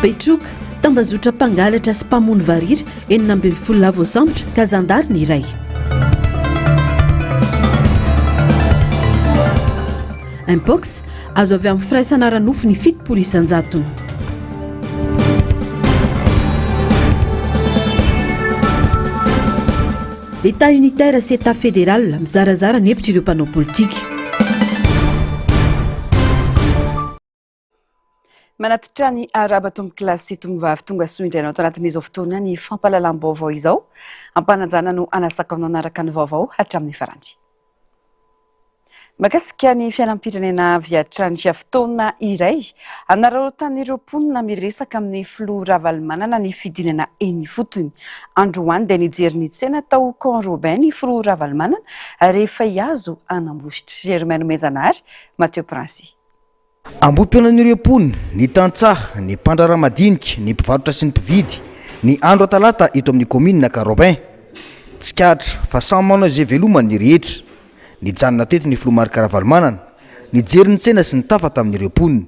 Betroka tambazotra mpangalatra sy mpamony varira 12 voasambotra ka zandary ny iray. Impox azo avy amin'ny firaisana ranofo ny fitopolo isan-jato. L'État unitaire sy État fédéral mizarazara ny hevitra ireo mpanao politika. Manatitra ny araba tombokilasy sy tombovavy tonga soa indray tao anatin'izao fotoana ny fampahalalam-baovao izao ampanajana no anasaka ao anaraka ny vaovao hatramin'ny farany. Makasika ny fianam-pirenena viatrany fotoana iray anarotan'ireo mponina miresaka amin'ny filoha Ravalomanana ny fidinana eny fotony. Androany dia nijery ny tsena tao Camp Robin ny filoha Ravalomanana rehefa hiazo anambositra. Germaine Mezanary, Mathieu Princy. Ambom-piaonan'ireo mponina, ny tantsaha, ny mpandrara madinika, ny mpivarotra sy ny mpividy, ny andro talata eto amin'ny commune Camp Robin. Tsikatra fa samy manao izay velomany ny rehetra. Ny janona teto ny filoha Marc Ravalomanana, ny jery ny tsena sy ny tafa tamin'ireo mponina.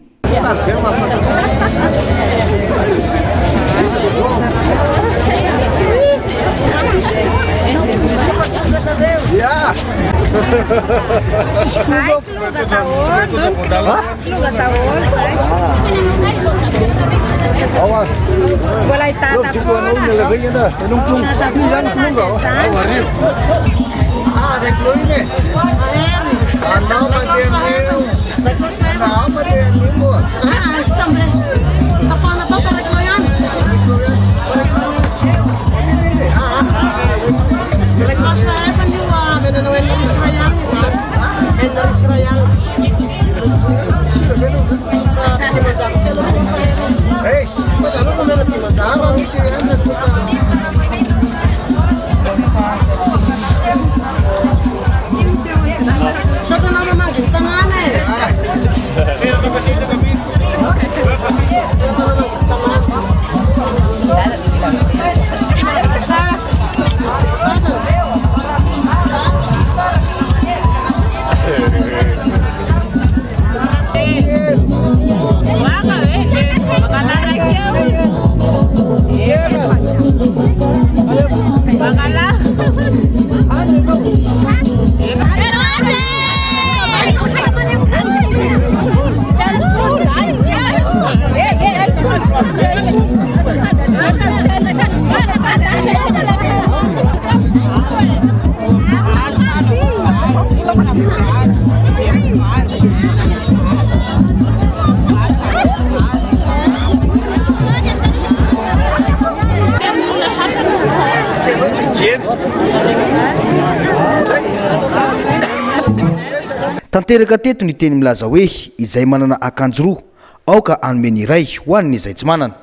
Tanteraka teto ny teny milaza hoe izay manana akanjo roa aoka anome iray ho an'ny izay tsy manana.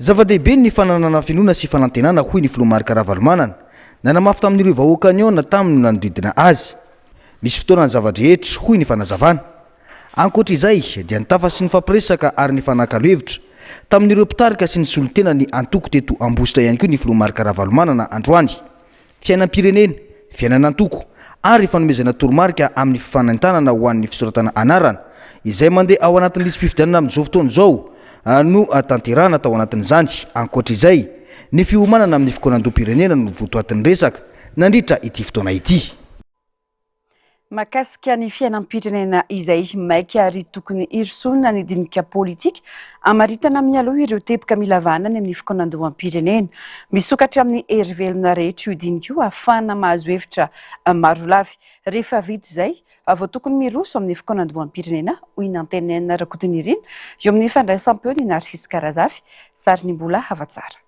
Zava-dehibe ny fananana finoana sy fanantenana hoy ny filoha Marc Ravalomanana. Nanamafy tamin'ireo vahoaka ny ona taminy nanodidina azy. Misy fotoana ny zavadrehetra hoy ny fanazavana. Ankoatra izay dia nitafa sy ny fampiresaka ary ny fananka-hevitra tamin'ireo mpitarika sy ny solon-tena ny antoko teto Ambositra ihany koa ny filoha Marc Ravalomanana androany. Fiainam-pirenena fiainana antoko ary fanomezana toromarika amin'ny fifanantanana ho an'ny fisoratana anarana izay mandeha ao anatin'ny lisym-pifidianana amin'izao fotoana izao no tanterahana tao anatin'izany. Ankoatra izay ny fiomanana amin'ny fikonan-doam-pirenena no votoatin'ny resaka nandritra ity fotoana ity. Mahakasika ny fiainam-pirenena izay maika ary tokony irisonina ny dinika politika amaritana mialoha ireo teboka mila vanana amin'ny fikonan-doam-pirenena misokatra amin'ny hery velona rehetra io dinika io ahafahana mahazo hevitra maro lavy. Rehefa vita izay vao tokony miroso amin'ny fikonan-doam-pirenena hoy nantenenina Rakotonirina eo amin'ny fandraisam-peo ny Narcisse Karazafy sary ny mbola havatsara.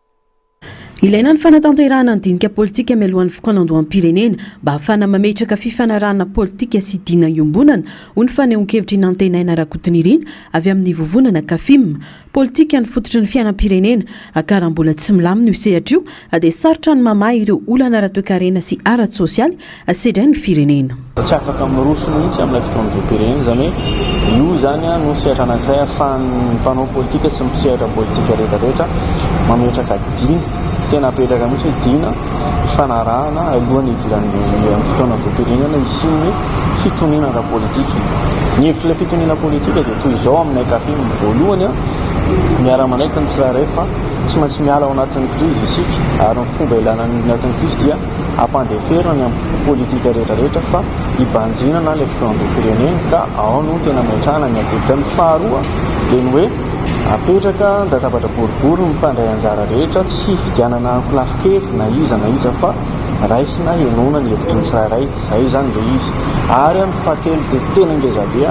Ilaina ny fanatanterahana ny dinika politika mialohan'ny fikonan-doam-pirenena mba ahafahana mametraka fifanarahana politika sy dina iombonana ho ny fanehoan-kevitry nantenaina Rakotonirina avy amin'ny vovonana kafim. Politika ny fototry ny fiainam-pirenena akaram-bola tsy milamina io sehatra io dia sarotra ny mamahy ireo olana ara-toe-karena sy ara-tsy sosialy sedray ny firenena. Tsy afaka miroso mihitsy amin'ny fikonan-doam-pirenena zany hoe io zany no sehatra anankiray ahafahan'ny mpanao politika sy mpisehatra politika rehetrarehetra mametraka dina tena apetraka mihitsy hoe dina fanarahana alohan'ny idiran'ny fikonan-doam-pirenena isin'ny fitoniana ara-politika. Ny hevitry fitoniana politika dia toy izao amin'ny kafim voalohany miara-manaiky ny tsirairay fa tsy maintsy miala ao anatin'ny krizy isika ary ny fomba ilana anatin'ny krizy dia ampandeferana ny politika rehetrarehetra fa hibanjinana ilay fikonan-doam-pirenena ka ao no tena metrahana ny akevitra. Ny faharoa dia ny hoe apetraka databatra boribory mipandray anjara rehetra tsy fidianana ankolafy kely na iza fa raisina enona ny hevitry ny tsirairay izay zany le izy. Ary amin'ny fahatelo dia tena ngezabe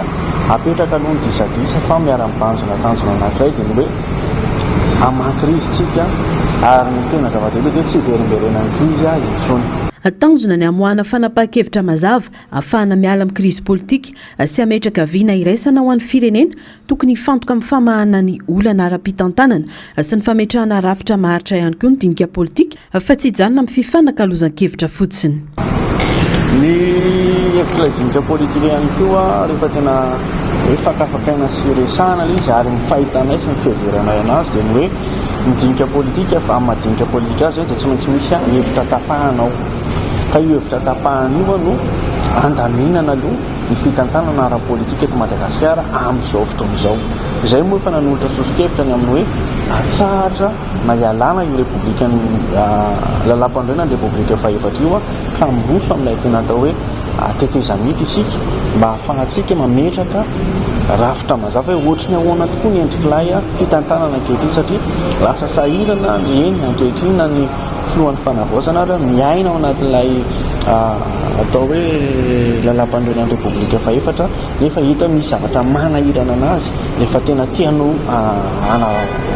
apetraka aloha ny disadisa fa miara-mibanjona tanjona anankiray dia ny hoe aman-krizy tsika ary ny tena zava-dehibe dia tsy verimberenan'ny krizy intsony. Tanjona ny amoahana fanapahan-kevitra mazava ahafahana miala amin'ny krizy politika sy ametraka viana iraisana ho an'ny firenena tokony hifantoka amin'ny famahana ny olana ara-pitantanana sy ny fametrahana rafitra maharitra ihany koa ny dinika politika fa tsy hijanona amin'ny fifanankalozan-kevitra fotsiny. Ny hevitra dinika politika ihany koa rehefa tena hoe fakafakaina sy resahana izy ary ny fahitanay sy ny fiheveranay anazy dia ny hoe ny dinika politika fa amin'ny madinika politika azy dia tsy maintsy misy hevitra tapahanao ka io hevitra tapahana io no andaminana aloha ny fitantanana ara-politika eto Madagasikara amin'izao fotoana izao. Izay moa efa nanolotra sosokevitra amin'ny hoe atsahatra na ialana io repoblika lalam-pandroana ny repoblika fahaefatra io ka miroso amin'ilay tena atao hoe tetezamity isika mba ahafahantsika mametraka rafitra mazava hoe ohatry ny ahoana tokoa ny endrikilay fitantanana ankehitriny satria lasa sahirana eny ankehitriny na ny filohan'ny fanavaozana ary miaina ao anatin'ilay atao hoe lalam-pandroana ny repoblika fahaefatra nefa hita misy zavatra manahirana anazy rehefa tena tianao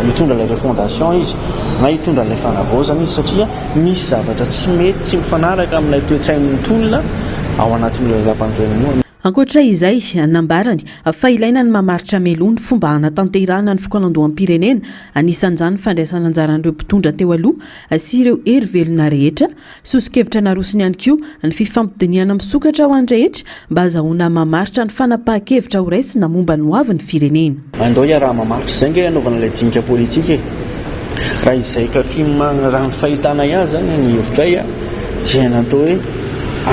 hitondra ilay refondation izy na hitondra ilay fanavaozana izy satria misy zavatra tsy mety tsy mifanaraka amin'ilay toe-tsain'ny olona ao anatin'ilay lalam-pandroana io. Ankoatra izay nambarany fa ilaina ny mamaritra melony fomba hanatanterahana ny fikonan-doam-pirenena anisan'izany fandraisana anjaran'ireo mpitondra teo aloha sy ireo hery velona rehetra sosokevitra narosiny ihany koa ny fifampidiniana misokatra ho an'rehetra mba azahoana mamaritra ny fanapahan-kevitra ho raisina momba ny hoavin'ny firenena. Andao raha mamaritra izay nge anaovana ilay dinika politika raha izay kafima raha ny fahitana ihany zany ny hevitray dia natao hoe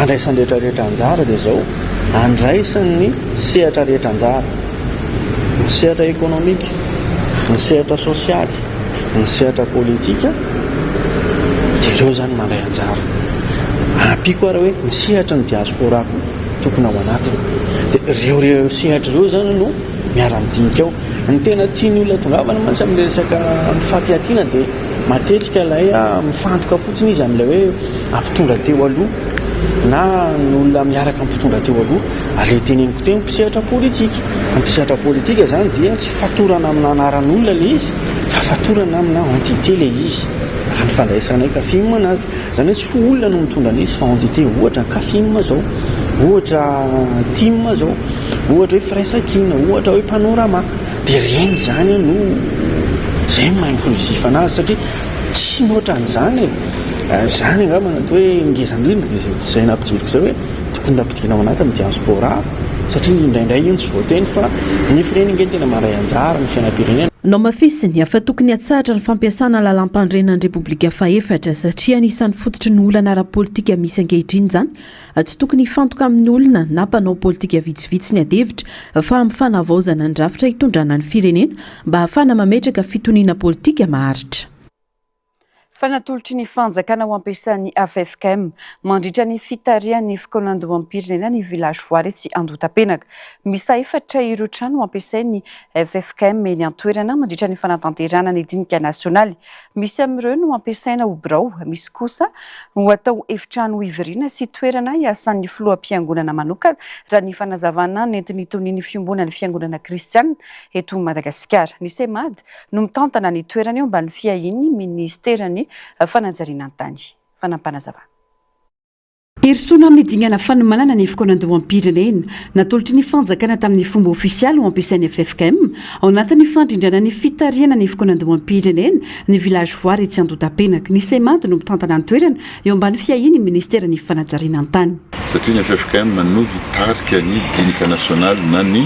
andraisan'ny rehetrarehetra anjara dia izao andraisan'ny sehatra rehetra anjara, ny sehatra ekonomika, ny sehatra sosialy, ny sehatra politika dia ireo zany mandray anjara. Ampiko ara hoe ny sehatra ny diaspora tokony ao anatiny dia ireo sehatra ireo zany no miara-midinika ao. Ny tena tiany olona tongavana mantsy amin'ny resaka fampiatiana dia matetika ilay mifantoka fotsiny izy amin'ilay hoe ampitondra teo aloha na ny olona miaraka mpitondra teo aloha ary teneniko teo mpisehatra politika. Ny mpisehatra politika zany dia tsy fatorana amina anaran'olona le izy fa fatorana amina entité le izy. Raha ny fandraisanay kafim anazy zany hoe tsy olona no mitondra an'izy fa entité ohatra kafim zao, ohatra tim zao, ohatra hoe firaisakina, ohatra hoe panorama dia reny zany no zay ma-inclusif anazy satria tsy mihoatra an'izany zany angamba natao hoe ngezan'irindra dia zay nampijiriko zay hoe tokony nampidinao anaty amin'ny diaspora satria indraindray io tsy voateny fa ny firenena tena maray anjara ny fiainam-pirenena. nao mafisiny afa tokony atsahatra ny fampiasana lalam-pandrenan'ny repoblika faefatra satria anisan'ny fototry ny olana ara-politika misy ankehitriny izany tsy tokony hifantoka amin'ny olona na mpanao politika vitsivitsy ny adevitra fa amin'ny fanavaozana ny rafitra hitondrana ny firenena mba hahafana mametraka fitoniana politika maharitra. Fanatolotry ny fanjakana ho ampiasan'ny AFFKM mandritra ny fitarian'ny fikonandoam-pirenena ny village voaritsy Andotapenaka. Misa efatra ireo trano ho ampiasain'ny AFFKM eny an-toerana mandritra ny fanatanterana ny dinika nasionaly. Misy amin'ireo no ampiasaina ho birao, misy kosa ho atao efitrano ivoriana sy toerana iasan'ny filoham-piangonana manokana raha ny fanazavana nentin'ny tonian'ny fiombonan'ny fiangonana kristianina eto Madagasikara. Ny semady no mitantana ny toerana eo ambany fiahin'ny ministerany fananjariana an-tany fanampanazavana. Erisoana amin'ny dingana fanomanana ny fikonandoam-pirenena natolotry ny fanjakana tamin'ny fomba ofisialy ho ampiasain'ny AFFKM ao anatin'ny fandrindrana ny fitariana ny fikonandoam-pirenena ny village voary etsy Andotapenaka. Ny semady no mitantana ny toerana eo ambany fiahin'ny ministera ny fananjariana an-tany. Satria ny AFFKM no hitarika ny dinika nasionaly na ny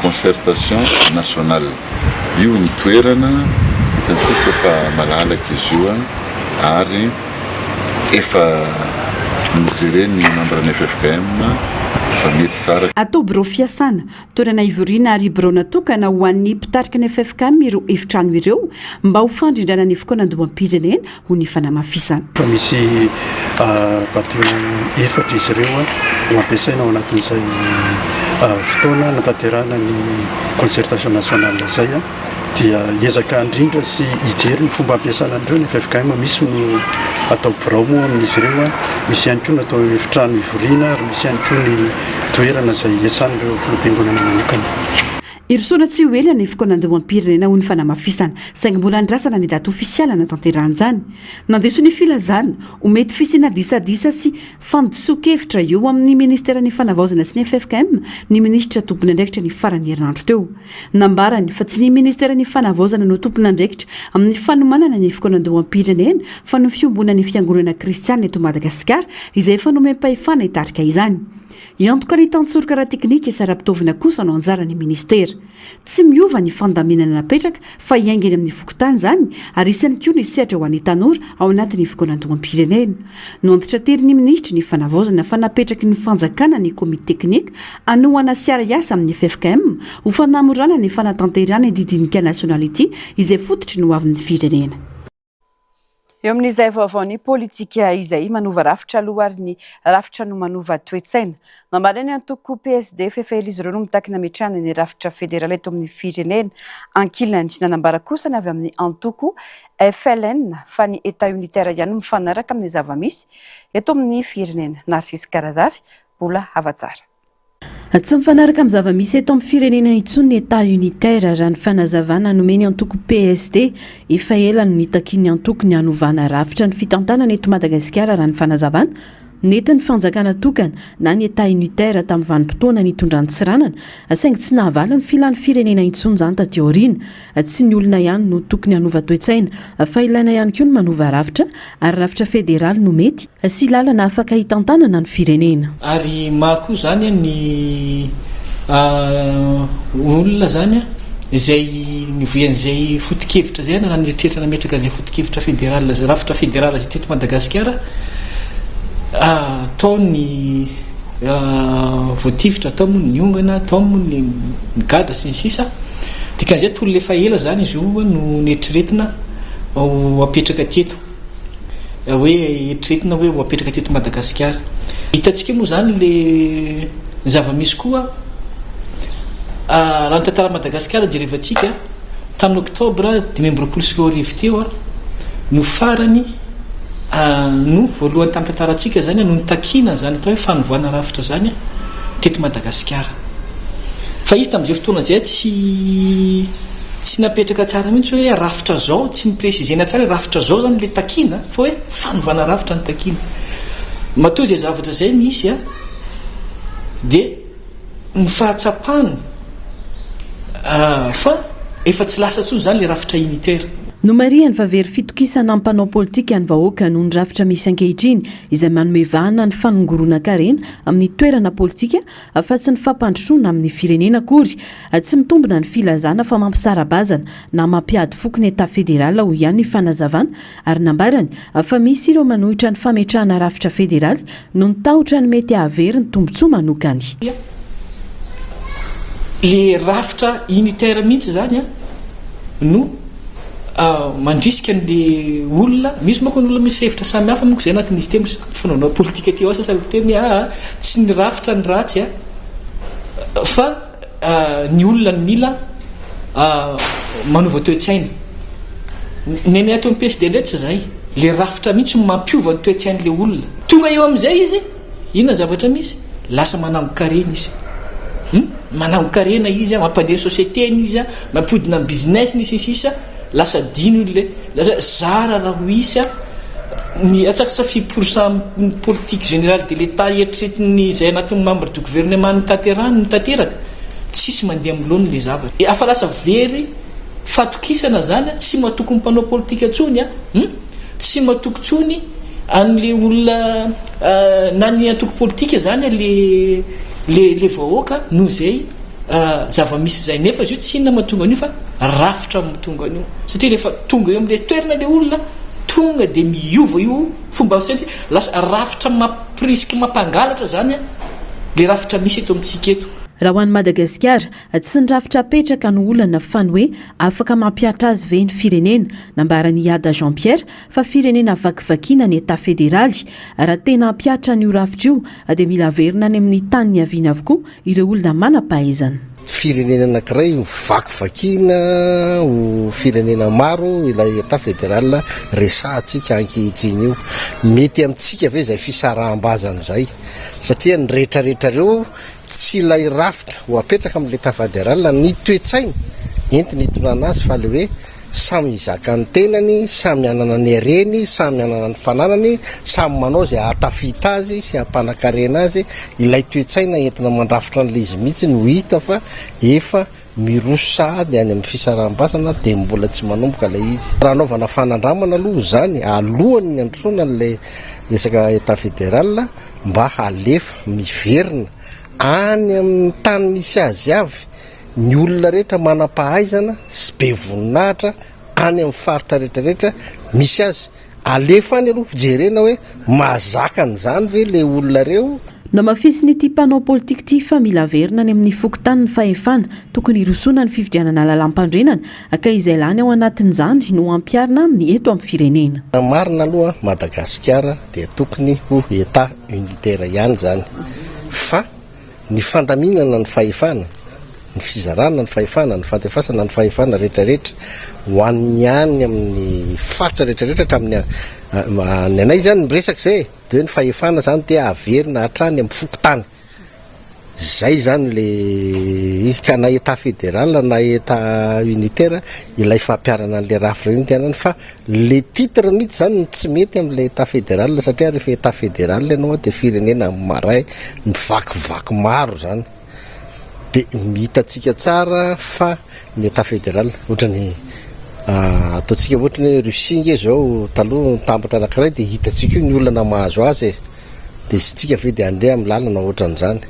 concertation nationale. Io ny toerana hitantsika efa malalaka izy io ary efa mijereny membre ny AFFKM fa mety tsara. Atao birao fiasana, toerana ivoriana ary birao natokana ho an'ny mpitarika ny AFFKM ireo efitrano ireo mba ho fandrindrana ny fikonandoam-pirenena ho ny fanamafisana. Fa misy batio efatra izy ireo no ampiasaina ao anatin'izay fotoana natanterana ny concertation nationale izay dia hiezaka indrindra sy hijery ny fomba ampiasana an'ireo ny AFFKM. Misy no atao birao moa amin'izy ireo, misy ihany koa natao efitrano ivoriana ary misy ihany koa ny toerana izay iasan'ireo filoham-piangonana manokana. Erisoana tsy ho ela ny fikonandoam-pirenena ho ny fanamafisana saingy mbola andrasana ny daty ofisialy natanteran'izany. Nandeso ny filazana ho mety fisiana disadisa sy fandosokevitra eo amin'ny ministera ny fanavaozana sy ny AFFKM ny ministra tompony andraikitra ny farany herinandro teo. Nambarany fa tsy ny ministera ny fanavaozana no tompony andraikitra amin'ny fanomanana ny fikonandoam-pirenena fa no fiombonan'ny fiangonana kristianina eto Madagasikara izay efa nomem-pahefana hitarika izany. Iantoka ny tantsorika ara-teknika sy ara-pitovana kosa no anjaran'ny ministera. Tsy miova ny fandaminana napetraka fa hiaingany amin'ny fokotany izany ary isany koa ny sehatra ho an'ny tanora ao anatin'ny fikonandoam-pirenena. No antitra terin'ny ministra ny fanavaozana fa napetraky ny fanjakana ny komite teknika anohana sy ara-iasa amin'ny AFFKM ho fanamorana ny fanatanterana ny didinika nationality izay fototry no avin'ny firenena. Eo amin'izay vaovao ny politika izay manova rafitra aloha ary ny rafitra no manova toe-tsaina. Nambarany ny antoko PSD fefely izy ireo no mitakina mitrana ny rafitra federaly eto amin'ny firenena ankilany. Nanambara kosa ny avy amin'ny antoko FLN fa ny État unitaire ihany mifanaraka amin'ny zavamisy eto amin'ny firenena. Narcisse Karazafy, Bola Havatsara. Tsy mifanaraka amin'ny zava-misy eto amin'ny firenena intsony ny État unitaire raha ny fanazavana nomeny antoko PSD efa ela no nitakiny antoko ny hanovana rafitra ny fitantanana eto Madagasikara raha ny fanazavana nety ny fanjakana tokana na ny État unitaire tamin'ny vanim-potoana nitondran'ny tsiranana saingy tsy nahavala ny filan'ny firenena intsony izany taty aoriana. Tsy ny olona ihany no tokony hanova toe-tsaina fa ilaina ihany koa ny manova rafitra ary rafitra federaly no mety sy lalana afaka hitantanana ny firenena. Ary mako zany ny olona zany izay nivoian'izay foto-kevitra zay na nieritreritra nametraka izay foto-kevitra federaly rafitra federaly izay teto Madagasikara atao ny voatifitra, atao moa ny ongana, atao moa ny gada sy ny sisa. Dikan'izay tolo efa ela zany izy io no nieritriretina ho apetraka teto. Hoe eritreretina hoe ho apetraka teto Madagasikara. Hitantsika moa zany le zava-misy koa raha ny tantara Madagasikara jerevantsika tamin'ny oktobra 2024 teo no farany no voalohany tamin'ny tantarantsika zany no nitakina zany atao hoe fanovoana rafitra zany teto Madagasikara. Fa izy tamin'izay fotoana zay tsy napetraka tsara mihitsy hoe rafitra zao, tsy nipresizena tsara hoe rafitra zao zany le takina fa hoe fanovana rafitra ny takina. Matoa izay zavatra zay nisy dia ny fahatsapany fa efa tsy lasa tsony zany le rafitra unitaire. no mariany fa very fitokisana amin'ny mpanao politika ny vahoaka noho ny rafitra misy ankehitriny izay manome vahana ny fanongorona karena amin'ny toerana politika fa tsy ny fampandrosoana amin'ny firenena akory. Tsy mitombona ny filazana fa mampisarabazana na mampiady fokony eta federala ho ihany ny fanazavana ary nambarany fa misy ireo manohitra ny fametrahana rafitra federaly no ny tahotra ny mety hahavery ny tombotsoa manokany. Le rafitra unitaire mihitsy zany no mandrisika n'le olona misy mako ny olona misy hevitra samy hafa moko zay anatin'izy teny fanaonao politika ty ao sasalateny tsy ny rafitra ny ratsy fa ny olona ny mila manova toe-tsaina neny ato amin'ny PSD ndratsy zay le rafitra mihitsy mampiova ny toe-tsain'le olona tonga eo amin'izay izy inona zavatra misy lasa manango karena izy manango karena izy mampandeha sociétény izy mampodina amin'ny business ny sisisa lasa dino le lasa zara raha ho isy ny atsakasa 10% politique générale de l'état eritreretiny zay anatin'ny membre du gouvernement ny tanterahany ny tanteraka tsisy mandeha amilony le zavatra afa lasa very fatokisana zany tsy matoko mpanao politika tsony tsy matoko tsony an'le olona na ny antoko politika zany le vahoaka no zay zava-misy zay nefa izy io tsy inona mahatonga an'io fa rafitra mahatonga an'io satria rehefa tonga eo amin'le toerana le olona tonga de miova io fomba sentry lasa rafitra mampirisika mampangalatra zany le rafitra misy eto amintsika eto. Raha ho an'i Madagasikara tsy ny rafitra apetraka no olana fa ny hoe afaka mampiatra azy ve ny firenena nambarany Iada Jean Pierre fa firenena vakivakiana ny eta federaly raha tena ampiatra n'io rafitra io dia mila averina any amin'ny tany ny aviana avokoa ireo olona manam-pahaizana. Firenena anankiray vakivakiana ho firenena maro ilay eta federal resahantsika ankehitriny io mety amintsika ve zay fisaraham-bazana zay satria ny rehetrarehetrareo tsy ilay rafitra ho apetraka amin'le eta federal ny toe-tsaina entiny hitonana azy fa le hoe samy izaka ny tenany samy anana ny areny samy anana ny fananany samy manao zay atafita azy sy ampanakarena azy ilay toe-tsaina entina mandrafitra n'le izy mihitsy no hita fa efa miroso sahady any amin'ny fisaraham-basana dia mbola tsy manomboka ilay izy raha anaovana fanandramana aloha zany alohany ny androsona n'le resaka eta federal mba halefa miverina any amin'ny tany misy azy avy ny olona rehetra manam-pahaizana sy be voninahitra any amin'ny faritra rehetrarehetra misy azy alefa any aloha jerena hoe mahazakany zany ve le olona reo. No mafisiny ity mpanao politika ity fa mila averina any amin'ny fokontany ny fahefana tokony hirosona ny fifidianana lalam-pandrenana aka izay lany ao anatin'izany no ampiarina amin'ny eto amin'ny firenena. Marina aloha Madagasikara dia tokony ho eta unitaire ihany zany fa ny fandaminana ny fahefana ny fizarana ny fahefana ny fantefasana ny fahefana rehetrarehetra ho an'ny any amin'ny faritra rehetrarehetra hatramin'ny ny anay zany miresaka zay dia ny fahefana zany dia averina hatrany amin'ny fokotany zay zany le ka na eta federal na eta unitaire ilay fampiarana an'le rafitra io tianany fa le titre mihitsy zany tsy mety amin'le eta federal satria rehefa eta federal ianao dia firenena maray mivakivaky maro zany dia mihitatsika tsara fa ny eta federal ohatrany ataontsika ohatrany hoe Russie zao taloha tambatra anankiray dia hitatsika io ny olana mahazo azy dia sitsika ve dia andeha amin'ny lalana ohatran'izany.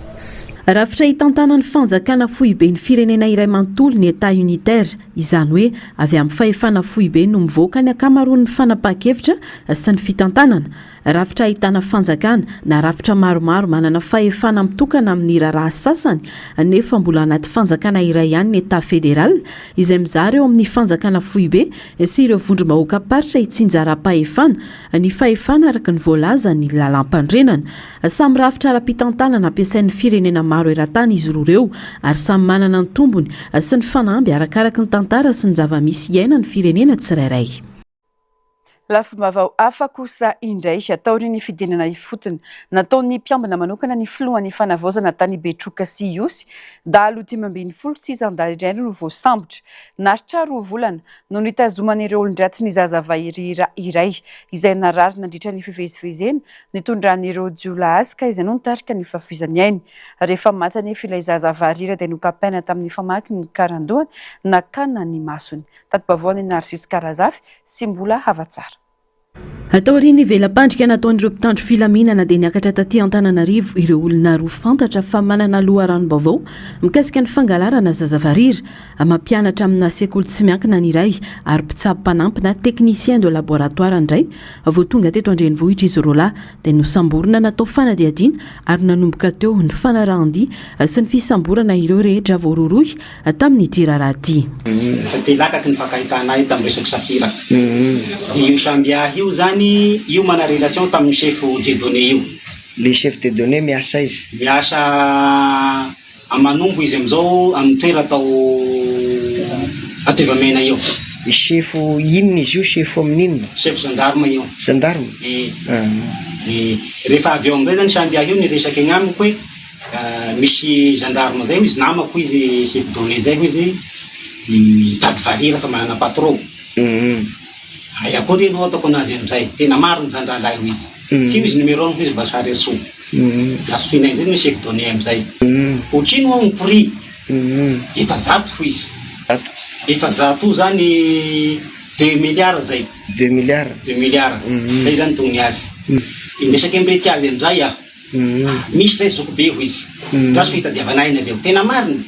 Rafitra hitantanany fanjakana fohibe ny firenena iray manontolo ny eta unitaire izany hoe avy amin'ny fahefana fohibe no mivoaka ny akamaroan'ny fanapahan-kevitra sy ny fitantanana. Rafitra ahitana fanjakana na rafitra maromaro manana fahefana mitokana amin'ny raharaha sasany nefa mbola anaty fanjakana iray ihany ny eta federal izay mizara eo amin'ny fanjakana fohibe sy ireo vondrom-bahoaka paritra hitsinjara-pahefana ny fahefana araka ny voalaza ny lalam-pandrenana. Samy rafitra ara-pitantanana ampiasain'ny firenena maro eran-tany izy roa ireo ary samy manana ny tombony sy ny fanamby arakaraka ny tantara sy ny zava-misy iaina ny firenena tsirairay. lafomavao hafa kosa indray ataory ny fidinana ifotony nataon'ny mpiambina manokana ny filohan'ny fanavaozana tany Betroka sy Iosy dahalo 2016 no voasambotra naritra 2 volana no nitazoman'ireo olon-dratsy ny zazavahiry iray izay narary nandritra ny fivezivezena nitondran'ireo jiolazy ka izay no nitarika ny fafizany ainy rehefa matany filay zazavahiry dia nokapaina tamin'ny famaky ny karandoany nakana ny masony tatobavoan'ny Narcisse Karazafy sy mbola havatsara. Atao ry velam-pandrika nataon'ireo mpitandro filaminana dia niakatra taty Antananarivo ireo olona roa fantatra fa manana loharanom-baovao mikasika ny fangalarana zazavahiry mampianatra amina sekoly tsy miankina ny iray ary mpitsabo-panampina technicien de laboratoire indray vao tonga teto Andrenivohitra izy roa dia nosamborina natao fanadiadiana ary nanomboka teo ny fanarahandia sy ny fisamborana ireo rehetra voaroroy tamin'ny tiraraty. Dia lakaky ny fakahitana ahy tamin'ny resaky safira. Dia io sambiahy io zany io mana relation tamin'ny chef de données io. Le chef de données miasa izy. Miasa amanombo izy amizao amin'ny toera tao Atevamena io. Chef inona izy io? Chef amin'inona? Chef gendarme io. Gendarme? Dia rehefa avy eo amin'izay zany sambiahy io niresaky agnamiko hoe misy gendarme zay izy namako izy chef de données zay izy mitady varira fa manana patron. Ay akory no ataoko anazy amizay tena mariny zany raha ho izy tsy izy numéro 1 izy Basary Asso lasoina indray ny chef donné amizay otrino ny prix efa zato ho izy efa zato zany 2 milliards zay 2 milliards zay zany tony azy indresaky amrety azy amizay misy zay zoko be ho izy rasy fitadiavanay naleo tena mariny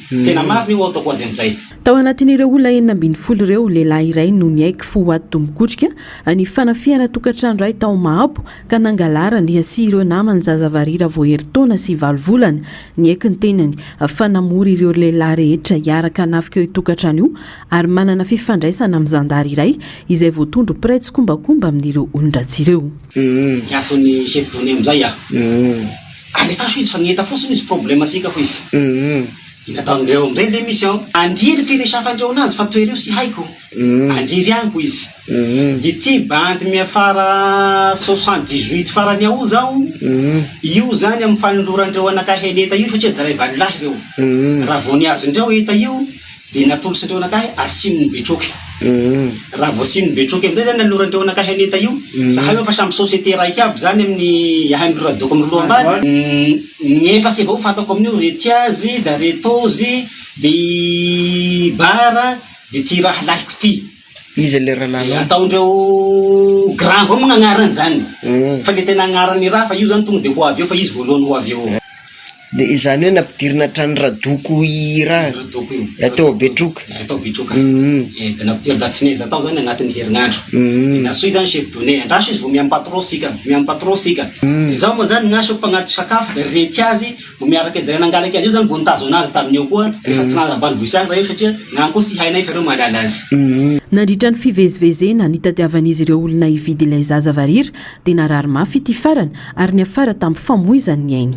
io ataoko azy amizay. Tao anatin'ireo olona 40 ireo lehilahy iray no niaiky fo ato tombokotrika ny fanafiana tokantrano iray tao Mahabo ka nangalara ny sy ireo namany zazavahiry vao herintaona sy 9 volana niaiky ny tenany fa namory ireo lehilahy rehetra hiaraka nafika eo tokantrano io ary manana fifandraisana amin'ny zandary iray izay voatondro prêtre kombakomba amin'ireo olon-dratsy ireo. Miasany chef donné amizay alefa so izy fa nieta fosiny izy problème asika ho izy. Nataondreo amizay l'émission andriry firesafandreo anazy fa toereo sy haiko andriry ihany ko izy. Dia ty bandy miafara 78 farany ao zao io zany amin'ny fanolorandreo anakahy neta io satria zaray valilahy reo raha vao niazondreo eta io dia natolosandreo anakahy asiminy Betroky. Raha vao asiminy Betroky amizay zany nalorandreo anakahy neta io sahay fa samby société raiky aby zany amin'ny ahaimbiradoko amin'ny roa ambany efasy avao fatako amin'io retiazy da retozy di bara di ty raha lahiko ty izy le raha lala ataondreo grand vao magnanarany zany fa le tena agnarany raha fa io zany tonga dia ho avy eo fa izy voalohany ho avy eo. Dia izany hoe nampidirina trano radoko raha atao Betroka. Atao Betroka. Dia nampidiry datinez atao zany anatin'ny herinandro. Nasoy zany chef donné andraso izy vao miampatron sika. Dia zaho moa zany gn'asa mpagnaty sakafo dia rety azy vao miaraka edray nangalaky azy io zany vao nitazo anazy tamin'eo koa efa tsy naza ambanivohitsy raha io satria gn'any koa sy hainay fa reo mahalala azy. Nandritra ny fivezivezena nitadiavan'izy ireo olona hividy ilay zazavahiry dia narary mafy ity farany ary ny afara tamin'ny famoizany ny ainy.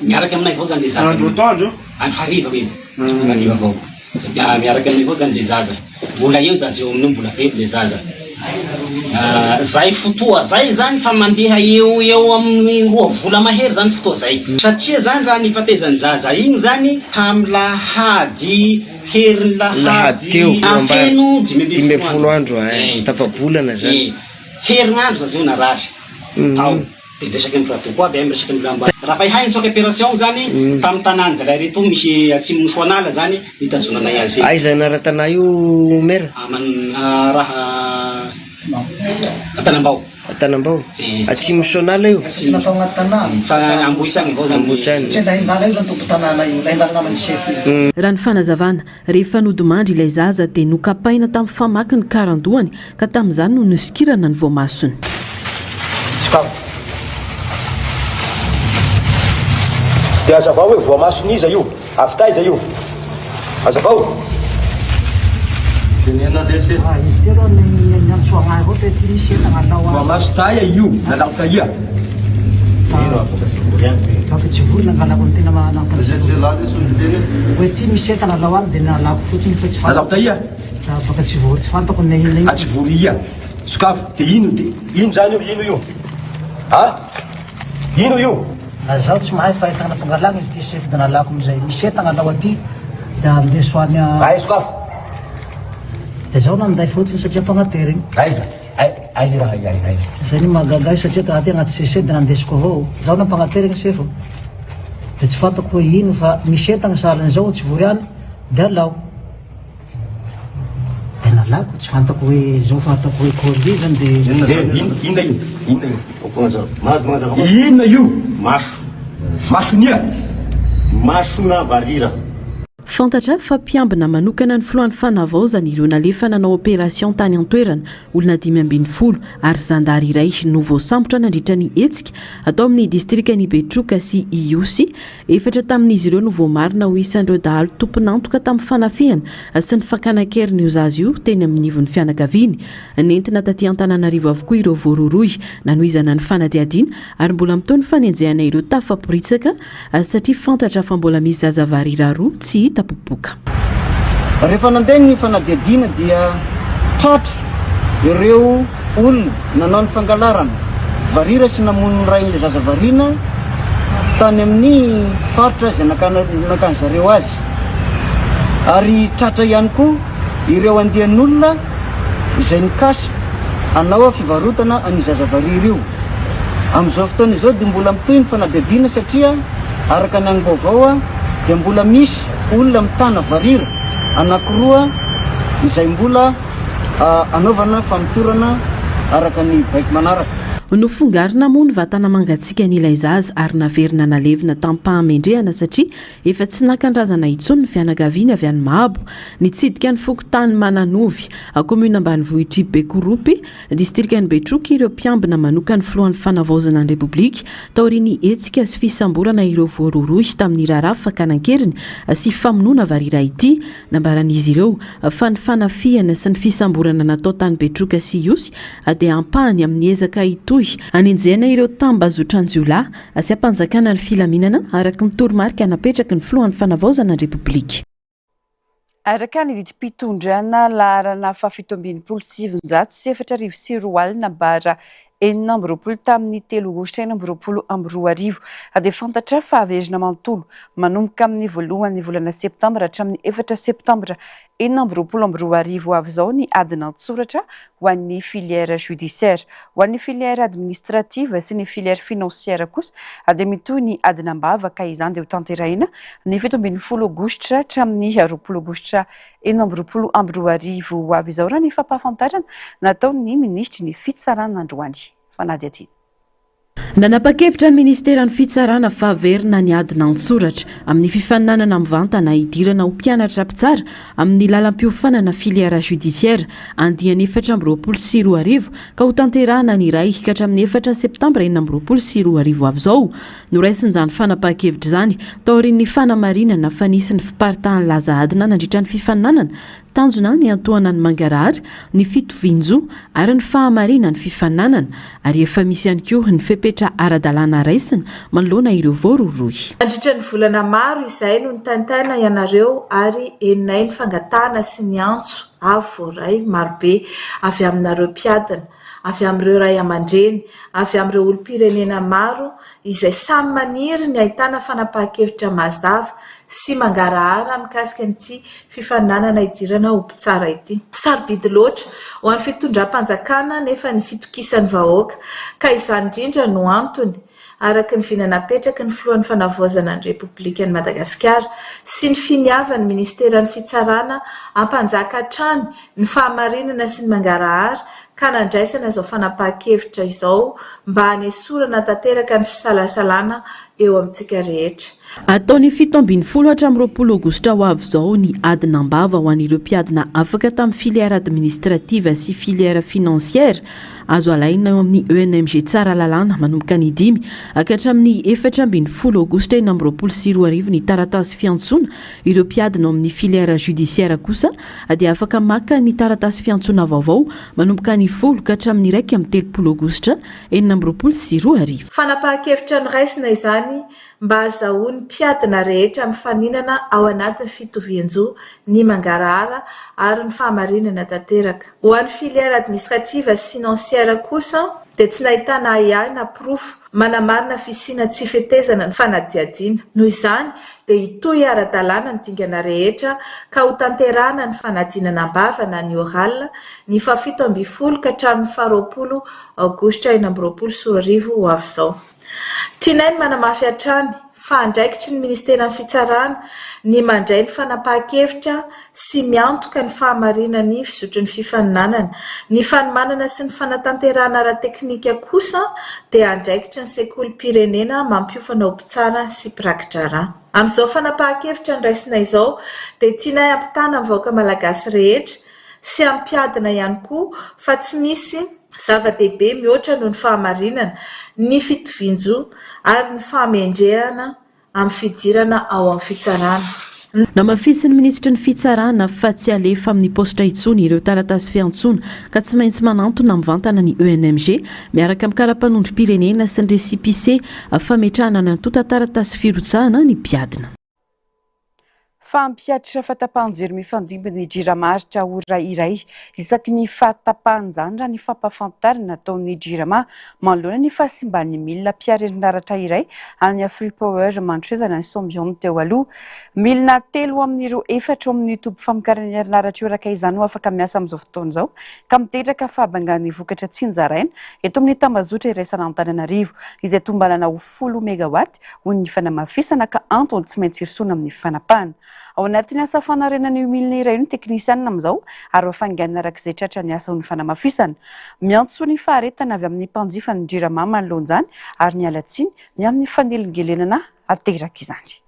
Miaraka aminay vao zany le zaza. Andro hariva vao. Miaraka aminay vao zany le zaza. Mbola eo zaza eo amin'io mbola fevy le zaza. Zay fotoa zay zany fa mandeha eo amin'ny 2 vola mahery zany fotoa zay. Satria zany raha nifatezany zaza igny zany tamin'ny lahady herin'ny lahady afeno 12 andro tapabolana zany. Herinandro zaza io narary. Tao dia resaky amin'ny pratoko aby resaky amin'ny lamba. Raha fa hainy soka opération zany tamin'ny tanàny zalay reto misy atsimo soanala zany nitazonanay azy. Aiza anara-tanà io mera? Raha Atanambao. Atsimo soanala io? Tsy natao agnaty tanà. Fa amboisany avao zany. Satria lahin-dala io zany tompo tanàna io, lahin-dala naman'ny chef io. Raha ny fanazavana rehefa nodimandry ilay zaza dia nokapaina tamin'ny famaky ny karandoany ka tamin'izany no nisikirana ny voamasony. Dia azavao hoe voamasony iza io avy taiza io azavao. Izy ty aloha ny antsoagna avao dia ty misy etagnalao voamaso taia io nalako taia baka tsy vory nangalako ny tena hoe ty misy etagnalao any dia nalako fotsiny fa tsy nalako taia baka tsy vory tsy fantako ny tsy vory ia Sakafo de ino zany io io a ino io zaho tsy mahay fahitana fangalana izy ty chef de nalako amizay misy etagna lao aty da andesoany ay sakafo de zaho nanday fotsiny satria mpagnaterigny aiza ay raha ay zay ny mahagaga satria tagna ty agnaty CC de nandesiko avao zaho nampagnaterigny sefo de tsy fantako hoe ino fa misy etagna sahalan'izao tsy vory any de alao de nalako tsy fantako hoe zao fantako hoe condi zany de inona io masonia masona varira fantatra fa mpiambina manokana ny filohan'ny fanavaozana ireo nalefa nanao opération tany an-toerana olona 520 ary zandary iray nouveau sambotra nandritra ny hetsika atao amin'ny distrika ny Betroka sy Iosy efatra tamin'izy ireo nouveau marina ho isandreo dahalo tomponantoka tamin'ny fanafihana sy ny fakanakeriny ozazy io teny amin'ny nivon'ny fianakaviany nentina taty Antananarivo avokoa ireo voaroroy nanohizana ny fanadiadiana ary mbola mitony fanenjehana ireo tafaporitsaka satria fantatra fa mbola misy zazavarira roa tsy hita popoka. Rehefa nandeha ny fanadiadiana dia tratra ireo olona nanao ny fangalarana varira sy namono ray ny zazavarina tany amin'ny faritra izay nakany zareo azy ary tratra ihany koa ireo andian'olona izay nikasa anao fivarotana any zazavarira io amin'izao fotoana izao dia mbola mitohy ny fanadiadiana satria araka ny any vaovao dia mbola misy olona mitana varira anankiroa izay mbola anaovana famitorana araka ny baiky manaraka. Nofongarina moa ny vatana mangatsika n'ilay zaza ary naverina nalevina tampahamendrehana satria efa tsy nakan-drazana intsony ny fianakaviana avy any Mahabo nitsidika ny fokotany Mananovy commune ambanivohitry Bekoropy distrika ny Betroka ireo mpiambina manokany filohan'ny fanavaozana ny Repoblika taoriany hetsika sy fisamborana ireo voaroroy tamin'ny raharaha fakanankeriny sy famonoana varira ity nambaran'izy ireo fa ny fanafihana sy ny fisamborana natao tany Betroka sy Iosy dia ampahany amin'ny ezaka itoy anenjehana ireo tambazotranjiolahy sy ampanjakana ny filaminana araka ny toromarika napetraky ny filohan'ny fanavaozana ny Repoblika. Araka ny didim-pitondrana laharana fa727 sy 4 bara 9 tamin'ny 3 aogositra 2022 dia fantatra fa averina manontolo manomboka amin'ny voalohan'ny volana septambra hatramin'ny 4 septambra 2022 avy izao ny adina antsoratra ho an'ny filière judiciaire, ho an'ny filière administrative sy ny filière financière kosa dia mitohy ny adina ambavaka izany dia ho tanterahina ny 17 aogositra hatramin'ny 20 aogositra 2022 avy izao raha ny fampahafantarana nataon'ny ministry ny fitsarana androany. Fanadia Tiny. Nanapa-kevitra ny ministeran'ny fitsarana fa averina ny adina antsoratra amin'ny fifaninanana mivantana hidirana ho mpianatra mpitsara amin'ny lalam-piofanana filière judiciaire andiany 4 ka ho tanterahana ny iray ka hatramin'ny 4 septambra 2022 avy izao noraisin'izany fanapa-kevitra izany taorian'ny fanamarinana fa nisy ny fiparitahan'ny laza adina nandritra ny fifaninanana tanjona ny antohana ny mangarahary ny fitovinjo ary ny fahamarinana ny fifaninanana ary efa misy ihany koa ny fepetra ara-dalàna raisina manoloana ireo voaroroy. Nandritra ny volana maro izay no nitantaina ianareo ary enonay ny fangatana sy ny antso avo voaray marobe avy aminareo mpiadana, avy amin'ireo ray aman-dreny, avy amin'ireo olom-pirenena maro izay samy maniry ny ahitana fanapahan-kevitra mazava sy mangarahara mikasika an'ity fifaninanana idirana ho mpitsara ity. Sarobidy loatra ho an'ny fitondram-panjakana nefa ny fitokisan'ny vahoaka ka izany indrindra no antony araka ny vinanapetraka ny filohan'ny fanavaozana ny Repoblika ny Madagasikara sy ny finiavan'ny ministeran'ny fitsarana ampanjaka hatrany ny fahamarinana sy ny mangarahara ka nandraisana izao fanapahan-kevitra izao mba hanesorana tanteraka ny fisalasalana eo amintsika rehetra. Ataony 17 hatramin'ny 20 aogositra ho avy izao ny adina ambava ho an'ireo mpiadina afaka tamin'ny filière administrative sy filière financière azo alaina eo amin'ny ENMG tsara lalàna manomboka ny 5 ka hatramin'ny 14 aogositra 2022 ny taratasy fiantsoana ireo mpiadina ao amin'ny filière judiciaire kosa dia afaka maka ny taratasy fiantsoana vaovao manomboka ny 10 ka hatramin'ny 1 amin'ny 3 aogositra 2022. Fanapahan-kevitra ny raisina izany mba azahoany mpiadina rehetra mifaninana ao anatin'ny fitovian-jo ny mangarahara ary ny fahamarinana tanteraka. Ho an'ny filière administrative sy financiaire kosa dia tsy nahitana ihany na pirofo manamarina fisina tsy fetezana ny fanadihadiana. Noho izany dia hitoy ara-dalàna ny dingana rehetra ka ho tanterahana ny fanadinana bavana ny oral ny 17 ka hatramin'ny 20 aogositra 2024 ho avy izao. Tianainy manamafy hatrany fa andraikitry ny ministeran'ny fitsarana ny mandray ny fanapahan-kevitra sy miantoka ny fahamarinana ny fisotro ny fifaninanana. Ny fanomanana sy ny fanatanterahana ara-teknika kosa dia andraikitry ny sekolim-pirenena mampiofana ompitsara sy pirakitra rà. Amin'izao fanapahan-kevitra niraisina izao dia tiana hampitana amin'ny vahoaka malagasy rehetra sy ampiadina ihany koa fa tsy misy zava-dehibe mihoatra noho ny fahamarinana, ny fitovian-jo ary ny fahamendrehana amin'ny fidirana ao amin'ny fitsarana. Namafisy ny ministra ny fitsarana fa tsy alefa amin'ny postra intsony ireo taratasy fiantsona ka tsy maintsy manantona mivantana ny ENMG miaraka amin'ny karapanondrom-pirenena sy ny resipise fametrahana ny antota taratasy firotsahana ny mpiadina. Fampiatitra fahatapahan-jiro mifandimby ny jiramaritra ora iray isaky ny fahatapahan-jany raha ny fampahafantarana nataon'ny jirama manoloana ny fahasimban'ny milina mpiarerinaratra iray any Free Power Mantrezana ny Sombiony teo aloha. Milina 3 amin'ireo 4 amin'ny toby famokarana herinaratra io raka izany ho afaka miasa amin'izao fotoana izao ka miteraka fahabangan'ny vokatra tsinjaraina eto amin'ny tambazotra iraisana Antananarivo izay tombanana ho 10 megawatt ho ny fanamafisana ka antony tsy maintsy hirosona amin'ny fanapahana. Ao anatin'ny asa fanarenan'io milina iray io ny teknisianina amin'izao ary hoafanganana arak'izay tratra ny asa ho ny fanamafisana. Miantso ny faharetana avy amin'ny mpanjifa ny jirama manoloan'izany ary ny alatsiny ny amin'ny fanelingelenana ateraka izany.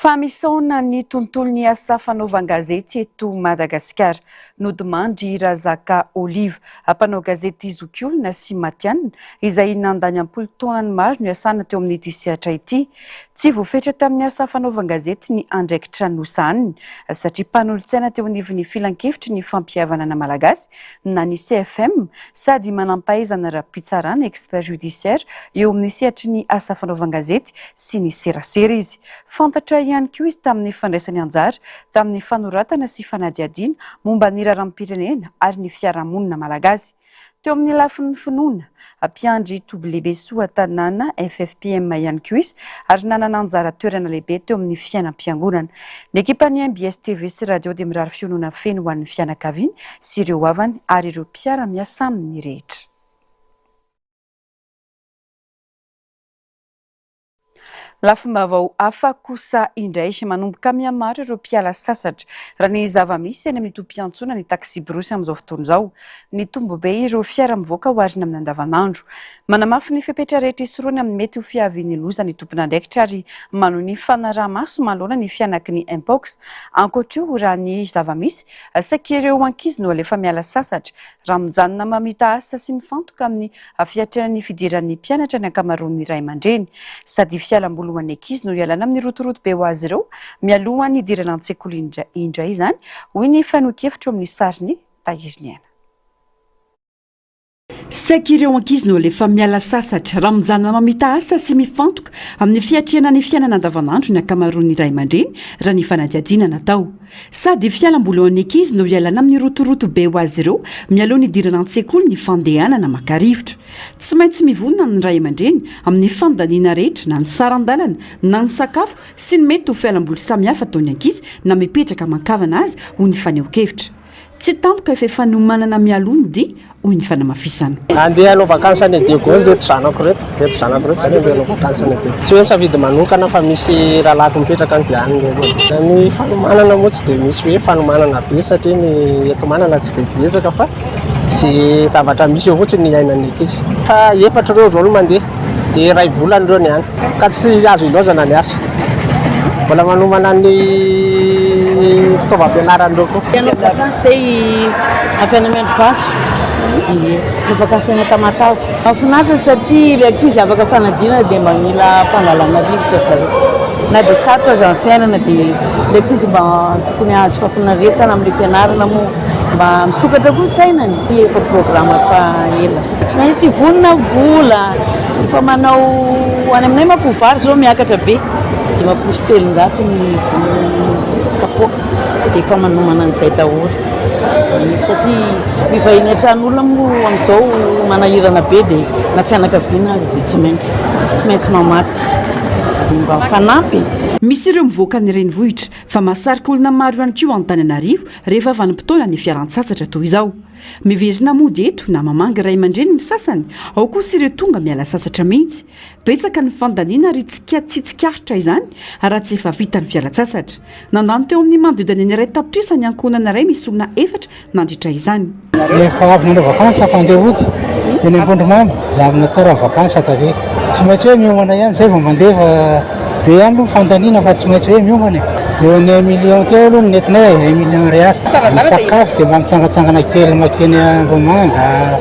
Famisona ny tontolon'ny asa fanaovan-gazety eto Madagasikara. Nodimandry Razaka Olive, mpanao gazety Zokiolona sy Matianina, izay nandany ampolo taonany maro no iasana teo amin'ny ity sehatra ity. Tsy voafetra tamin'ny asa fanaovan-gazety ny andraikitra nosaniny satria mpanolo-tsaina teo anivon'ny filan-kevitry ny fampihavanana malagasy na ny CFM sady manampahaizana raha-pitsarana expert judiciaire eo amin'ny sehatry ny asa fanaovan-gazety sy ny serasera izy. Fantatra ihany koa izy tamin'ny fandraisany anjara tamin'ny fanoratana sy fanadihadiana momba ny raharaham-pirenena ary ny fiarahamonina malagasy. Teo amin'ny lafin'ny finoana, mpiandry toby lehibe soa tanàna FFPM ihany koa izy ary nanana anjara toerana lehibe teo amin'ny fiainam-piangonana. Ny ekipan'ny MBS TV sy radio dia mirary fionoana feno ho an'ny fianakaviany sy ireo havany ary ireo mpiara-miasa aminy rehetra. Lafim-baovao hafa kosa indray manomboka mihamaro ireo mpiala sasatra raha ny zava-misy eny amin'ny tompo-piantsona ny taxi brosy amin'izao fotoana izao. Ny tombobe ireo fiara mivoaka ho arina amin'ny andavanandro. Manamafy ny fepetra rehetra isoroany amin'ny mety ho fiavian'ny loza ny tompon'andraikitra ary manohy ny fanaraha-maso manoloana ny fianaky ny Mpox. Ankoatra io raha ny zava-misy saika ireo ankizy no alefa miala sasatra raha mijanona mamita asa sy mifantoka amin'ny fiatrenan'ny fidiran'ny mpianatra ny ankamaroan'ny ray aman-dreny sady fialamboly ny ankizy no ialana amin'ny rotoroto be ho azy ireo mialoha ny idirana an-tsekoly indray izany hoy ny fanohan-kevitra amin'ny sariny Tahiriniana. Saika ireo ankizy no alefa miala sasatra raha mijanona mamita asa sy mifantoka amin'ny fiatriana ny fiainana andavanandro ny ankamaroan'ny ray aman-dreny raha ny fanadihadiana natao. Sady fialamboly ho an'ny ankizy no ialana amin'ny rotoroto be ho azy ireo mialoha ny idirana an-tsekoly ny fandehanana maka-rivotra. Tsy maintsy mivonona ny ray aman-dreny amin'ny fandaniana rehetra na ny saran-dalana na ny sakafo sy ny mety ho fialamboly samihafa ataon'ny ankizy na mipetraka mankavana azy ho ny faneho-kevitra. Tsy tampoka efa nomanana mialony di hoy ny fanamafisana. Andeha hanao vakansy any Degozy reto zanako reto zany andeha hanao vakansy any Degozy. Tsy hoe misafidy manokana fa misy rahalahy mipetraka any dia any. Ny fanomanana moa tsy dia misy hoe fanomanana be satria ny eto manana tsy dia betsaka fa sy zavatra misy eo fotsiny ny ainan'ny ankizy. Fa 4 reo zao no mandeha dia 2 volana reo ny any ka tsy azo ilozana ny asa. Mbola manomana ny fitaovam-pianarana reo koa. Hanao vakansy avy any Mandrivaso. Ny vakansy any Tamatave. Mahafinaritra satria ilay ankizy afaka fanadinana dia manila mpangalana rivotra zareo. na dia sarotra azy amin'ny fiainana dia mety izy mba tokony azo fafinaretana amin'ilay fianarana moa mba misokatra koa sainany efa programa fa ela tsy maintsy vonona vola efa manao any aminay mampovary zao miakatra be dimapolo telonjato ny kapoaka dia efa manomana an'izay daholo satria mivahiny an-tran'olona moa amin'izao manahirana be dia na fianakaviana azy dia tsy maintsy mamatsy mba fanampy. Misy ireo mivoaka ny renivohitra fa mahasarika olona maro ihany koa Antananarivo rehefa vanim-potoana ny fiaran-tsasatra toy izao. Miverina mody eto na mamanga ray aman-dreny ny sasany, ao kosa ireo tonga miala sasatra mihitsy. Betsaka ny fandaniana ary tsikaritra izany raha tsy efa vita ny fialan-tsasatra. Nandalo teo amin'ny manodidina ny iray tapitrisa ny ankohonana iray misy olona efatra nandritra izany. Rehefa avy manao vakansa fandeha ody eny Ambondromamy dia avina tsara vakansa tave. Tsy maintsy hoe miomana ihany zay vao mandeha be ihany aloha fandaniana fa tsy maintsy hoe miomana. Eo ny 1 million kely aloha nentinay 1 million ariary. Ny sakafo dia mba mitsangatsangana kely makeny Ambomanga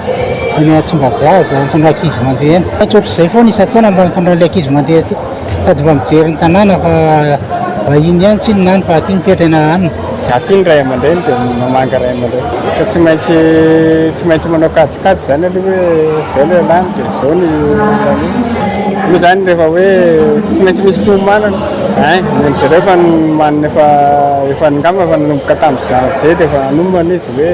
eny Tsimbazaza mitondra ankizy mandeha eny. Ohatr'izay foana isan-taona mba mitondra ilay ankizy mandeha aty. Tady mba mijery ny tanàna fa vahiny ihany tsy ninany fa aty mipetrana hanina. Aty ny ray aman-dreny dia mamanga ray aman-dreny. Fa tsy maintsy manao kajikajy zany aloha hoe izao ilay lany dia izao ny io zany rehefa hoe tsy maintsy misy fiomanana. Zareo fa manana efa ngamba fa nanomboka tamin'izany be dia efa anomana izy hoe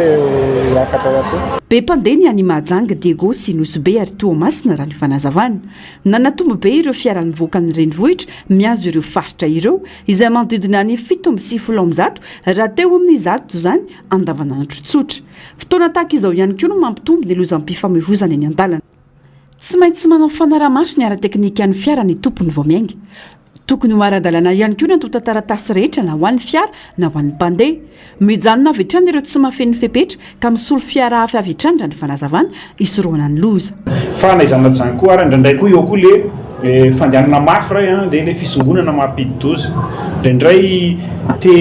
hiakatra aty. Be mpandeha ny any Mahajanga, Diego sy Nosy ary Toamasina raha ny fanazavana. Nanatombo be ireo fiara nivoaka amin'ny renivohitra miazo ireo faritra ireo izay manodidina ny 770 raha teo amin'ny 100 zany andavanandro tsotra. Fotoana tahaka izao ihany koa no mampitombo ny lozam-pifamoivoizana eny an-dalana. Tsy maintsy manao fanaraha-maso ny ara-teknika ny fiara ny tompony vao miainga. Tokony ho ara-dalana ihany koa ny antota-taratasy rehetra na ho an'ny fiara na ho an'ny mpandeha. Mijanona avy hatrany ireo tsy mahafeno fepetra ka misolo fiara hafa avy hatrany raha ny fanazavana hisorohana ny loza. Fa na izany zany koa ary indraindray koa eo koa le fandehanana mafy ray dia le fisongonana mampidi-doza. Indraindray ohatra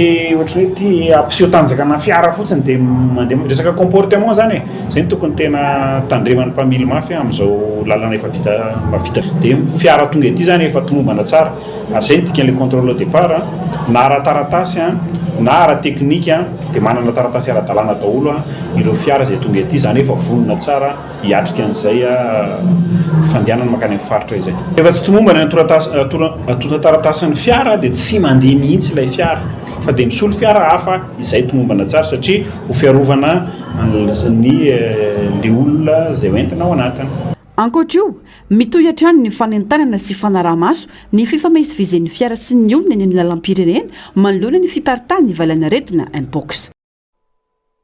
hoe ty ampiseho tanjakana fiara fotsiny dia mandeha resaka comportement zany zay ny tokony tena tandreman'ny mpamily mafy amin'izao lalana efa vita dia fiara tonga ety zany efa tomombana tsara ary zay ny tikan'ilay contrôle au départ na ara-taratasy na ara-teknika dia manana taratasy ara-dalàna daholo ireo fiara zay tonga ety zany efa vonona tsara hiatrika an'izay fandehanana makany amin'ny faritra izay. Efa tsy tomombana atota-taratasin'ny fiara dia tsy mandeha mihitsy ilay fiara fa dia misolo fiara hafa izay tomombana tsara satria ho fiarovana ny olona zay hoentina ao anatiny. Ankoatra io, mitohy hatrany ny fanentanana sy fanaraha-maso ny fifamezivezen'ny fiara sy ny olona eny amin'ny lalam-pirenena manoloana ny fiparitana ny valanaretina Mpox.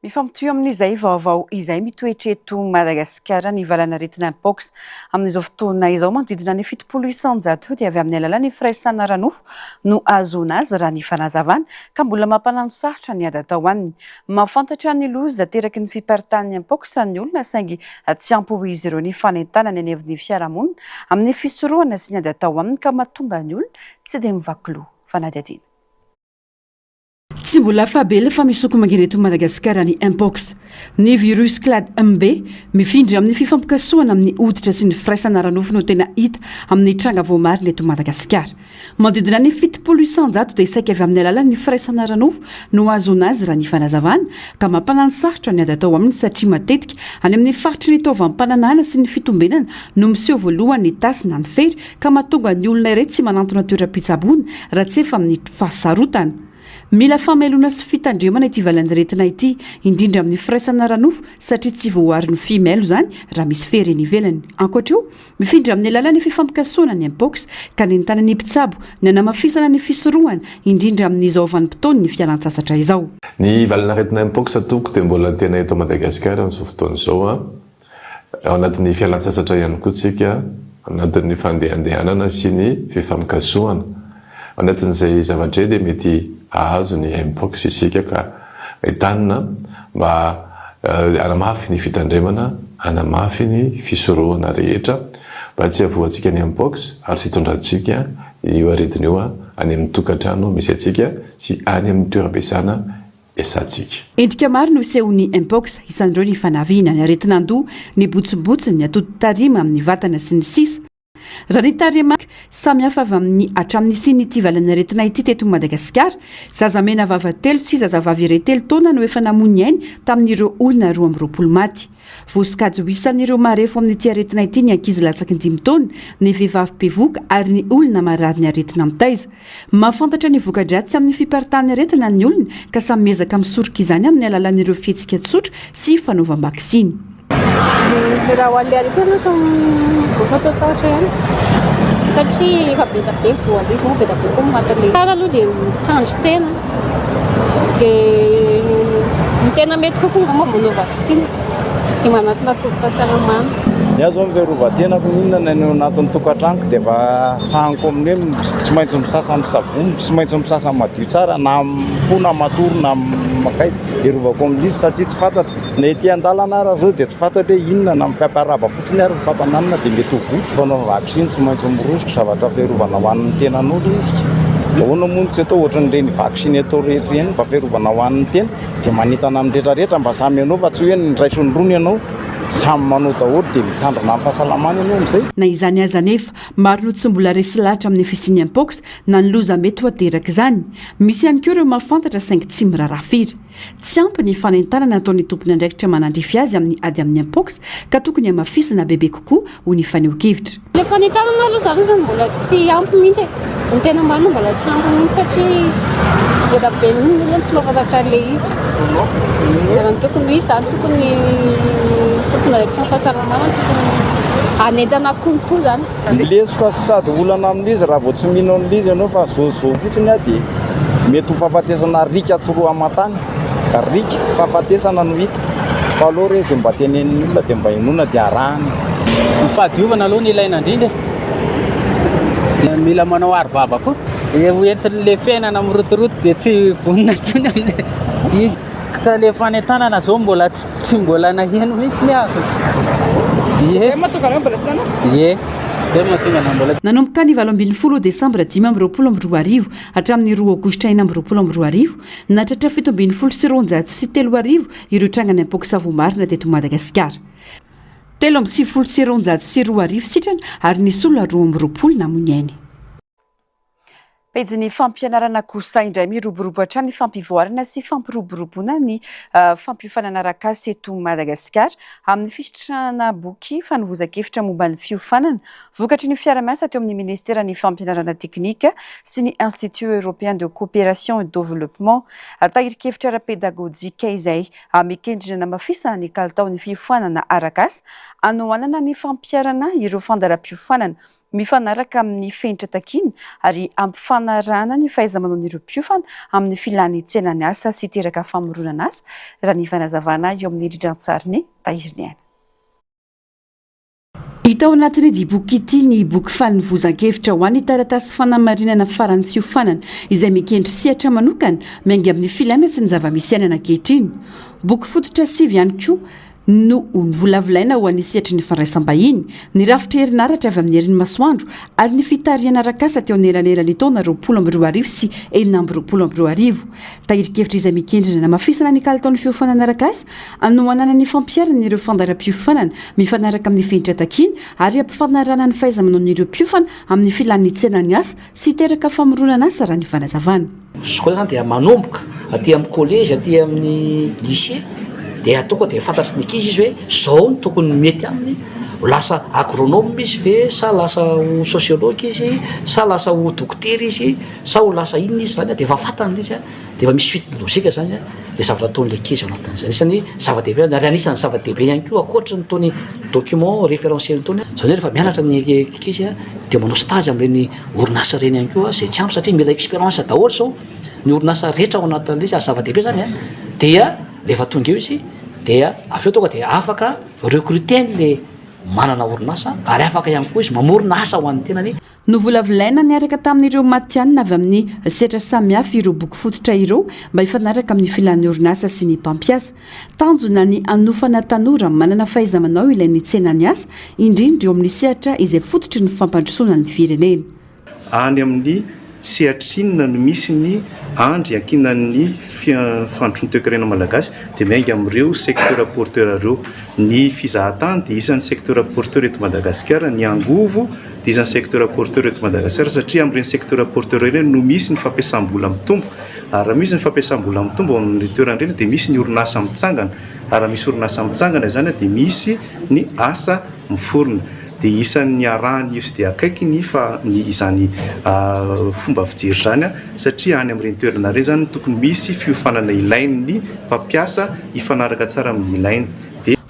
Mifampitohy amin'izay vaovao izay mitoetreto Madagasikara ny valanaretina Mpox amin'izao fotoana izao manodidina ny 700 dia avy amin'ny alalan'ny firaisana ranofo no ahazoana azy raha ny fanazavana ka mbola mampanano sarotra ny ady atao aminy. Mahafantatra ny loza teraky ny fiparitana Mpox ny olona saingy tsy ampy izy ireo ny fanentanana eny amin'ny fiarahamonina amin'ny fisorohana sy ny ady atao aminy ka mahatonga ny olona tsy dia mivakilo fanadihadiana. Tsy mbola fabela fa misoko mangereto Madagasikara ny Mpox. Ny virus clade MB mifindra amin'ny fifampikasoana amin'ny hoditra sy ny firaisana ranofo no tena hita amin'ny tranga voamarina eto Madagasikara. Manodidina ny 700 dia saika avy amin'ny alalan'ny firaisana ranofo no ahazoana azy raha ny fanazavana ka mampanano sarotra ny ady atao aminy satria matetika any amin'ny faritry ny taovam-pananana sy ny fitombenana no miseho voalohany ny tasy na ny fery ka mahatonga ny olona iray tsy manantona toeram-pitsaboana raha tsy efa amin'ny fahasarotana. Mila famelona sy fitandremana ity valanaretina ity indrindra amin'ny firaisana ranofo satria tsy voaary ny fimelo zany raha misy fery eny ivelany. Ankoatra io, mifindra amin'ny alalan'ny fifampikasoana ny Mpox ka nentana ny mpitsabo ny anamafisana ny fisorohana indrindra amin'izao vanim-potoana ny fialan-tsasatra izao. Ny valanaretina Mpox atoko dia mbola tena eto Madagasikara amin'izao fotoana izao ao anatin'ny fialan-tsasatra ihany koa tsika anatin'ny fandehandehanana sy ny fifampikasoana. Anatin'izay zavatra dia mety ahazo ny Mpox isika ka entanina mba anamafy ny fitandremana, anamafy ny fisorohana rehetra mba tsy avoantsika ny Mpox ary tsy hitondrantsika io aretina io any amin'ny tokantrano misy atsika sy any amin'ny toeram-piasana esantsika. Endrika maro no isehony Mpox isan'ireo ny fanaviana ny aretin'andoha, ny botsimbotsiny, ny atoto-tarima amin'ny vatana sy ny sisa. raha ny taremaka samihafa avy amin'ny hatramin'ny sinitivalanaretina ity teto Madagasikara zazamena vavatelo sy zazavavy iretelo taona no efa namony ainy tamin'ireo olona 12 maty. Vosikajy ho isan'ireo marefo amin'ny ity aretina ity ny ankizy latsaky 5 taona, ny vehivavy mpivoaka ary ny olona marary ny aretina mitaiza. Mahafantatra ny voka-dratsy amin'ny fiparitany aretina ny olona ka samy miezaka misoroka izany amin'ny alalan'ireo fihetsika tsotra sy fanaovam-bakisiny. Raha ho alea ariko aloha voafatatahotra ihany satria efa be da be voaly izy moa be da be koa maty le tsara aloha dia mitandro tena dia ny tena mety kokoa nga moa manao vaksiny dia manatona tokom-pahasalamana. Ia zao miverovan-tenako mihinana ny anatin'ny tokantranoko dia efa sahanko amin'io tsy maintsy misasa amin'ny savony, tsy maintsy misasa madio tsara na fona matory na makaiza hiarovako amin'izy satria tsy fantatra na ety an-dalana ara zao dia tsy fantatra hoe inona na mifampiarahaba fotsiny ary fampananana dia mety ho voky. Fanao vaksiny tsy maintsy mirosika zavatra fiarovana ho an'ny tenan'olo izy. Ahoana moa tsy atao ohatran'ireny vaksiny atao rehetra eny mba fiarovana ho an'ny tena dia manintana amin'ny rehetrarehetra mba samy ianao fa tsy hoe ny ray sy ny rony ianao samy manao daholo dia mitandrina amin'ny fahasalamana ianao amin'izay. Na izany aza nefa maro no tsy mbola resy lahatra amin'ny fisiany am-pox na ny loza mety ho ateraka izany. Misy ihany koa ireo mahafantatra saingy tsy miraharaha firy. Tsy ampy ny fanentanana ataon'ny tompony andraikitra manandrify azy amin'ny ady amin'ny am-pox ka tokony hamafisana bebe kokoa ho ny faneho-kevitra. Le fanentanana aloha zany mbola tsy ampy mihitsy ny tena marina mbola tsy ampy mihitsy satria ela be min'ny olona tsy mahafantatra le izy. Raha tokony izany tokony rehetra fahasalamana tokony anentana konkoa zany. Milesiko sady olana amin'izy raha vao tsy mihinao an'izy ianao fa zozo fotsiny dia mety ho fahafatesana rika tsy roa amatany ka rika fahafatesana no hita fa aloha re izay mba tenen'ny olona dia mba inona dia arahana. Ny fahadiovana aloha ny ilaina indrindra mila manao aro vava koa entin'le fiainana mirotoroto dia tsy vonina tsony amin'le izy ka le fanentanana zao mbola tsy mbola naheno mihitsy ny ako. Nanomboka ny 12 Desambra 2022 hatramin'ny 2 Aogositra 2022 natratra 770 sy 3 ireo trangany am-pox avomarina teto Madagasikara. 770 sy 2 sitrana ary nisy olona 20 namony ainy. Pejy ny fampianarana kosa indray miroborobo hatrany fampivoarana sy fampiroboroboana ny fampiofanana arak'asa eto Madagasikara amin'ny fisitrana boky fanovozan-kevitra momba ny fiofanana vokatry ny fiara-miasa teo amin'ny ministera ny fampianarana teknika sy ny Institut Européen de Coopération et Développement tahirin-kevitra ara-pédagogique izay mikendrina mafisana ny kalitaon'ny fiofanana arak'asa anohanana ny fampiarana ireo fandaharam-piofanana mifanaraka amin'ny fenitra takiana ary ampifanarana ny fahaiza-manaon'ireo mpiofana amin'ny filàn'ny tsenany asa sy teraka famoronana asa raha ny fanazavana eo amin'ny indrindran-tsariny tahiriny any. Hita ao anatin'ity boky ity ny boky fanovozan-kevitra ho an'ny taratasy fanamarinana faran'ny fiofanana izay mikendry sehatra manokana miainga amin'ny filàna sy ny zava-misy ainana ankehitriny. Boky fototra 7 ihany koa no nivolavolaina ho an'ny sehatry ny fandraisam-bahiny, ny rafitra herinaratra avy amin'ny herin'ny masoandro ary ny fitariana arak'asa teo anelanelan'ny taona 2022 sy 2022. Tahirin-kevitra izay mikendrina mafisana ny kalitaon'ny fiofanana arak'asa anohanana ny fampiarana ireo fandaharam-piofanana mifanaraka amin'ny fenitra takiana ary ampifanarana ny fahaiza-manaon'ireo mpiofana amin'ny filàn'ny tsenany asa sy teraka famoronana asa raha ny fanazavana. Skola zany dia manomboka aty amin'ny collège aty amin'ny lycée dia ataoko dia fantatry ny ankizy izy hoe zao ny tokony mety aminy lasa agronome izy ve sa lasa ho sociologue izy sa lasa ho dokotera izy sa ho lasa inona izy zany dia efa fantany izy dia efa misy suite logika zany dia zavatra ataon'ilay ankizy ao anatin'izany. Isany zava-dehibe ary anisan'ny zava-dehibe ihany koa akoatra ny tony document référentiel tony zao rehefa mianatra ny ankizy dia manao stage amin'ireny orinasa ireny ihany koa izay tsy ampy satria mila expérience daholo zao ny orinasa rehetra ao anatin'ilay izy zava-dehibe zany dia rehefa tonga eo izy dia avy eo tonga dia afaka recruter-n'le manana orinasa ary afaka ihany koa izy mamorona asa ho an'ny tenany. Novolavolaina niaraka tamin'ireo matianina avy amin'ny sehatra samihafa ireo boky fototra ireo mba hifanaraka amin'ny filàn'ny orinasa sy ny mpampiasa. Tanjona ny anofana tanora manana fahaiza-manao ilain'ny tsenany asa indrindra eo amin'ny sehatra izay fototry ny fampandrosoana ny firenena. Any amin'ny sehatrinina no misy ny andry ankinan'ny fandrosoana toe-karena malagasy dia miainga amin'ireo secteur porteur ireo. Ny fizahatany dia isan'ny secteur porteur eto Madagasikara, ny angovo dia isan'ny secteur porteur eto Madagasikara satria amin'ireny secteur porteur ireny no misy ny fampiasam-bola mitombo. Ary raha misy ny fampiasam-bola mitombo amin'ny toeran'ireny dia misy ny orinasa mitsangana. Ary raha misy orinasa mitsangana izany dia misy ny asa miforona. Dia isan'ny arahany izy dia akaiky ny izany fomba fijery zany satria any amin'ireny toerana ireny zany tokony misy fiofanana ilain'ny mpampiasa hifanaraka tsara amin'ny ilainy.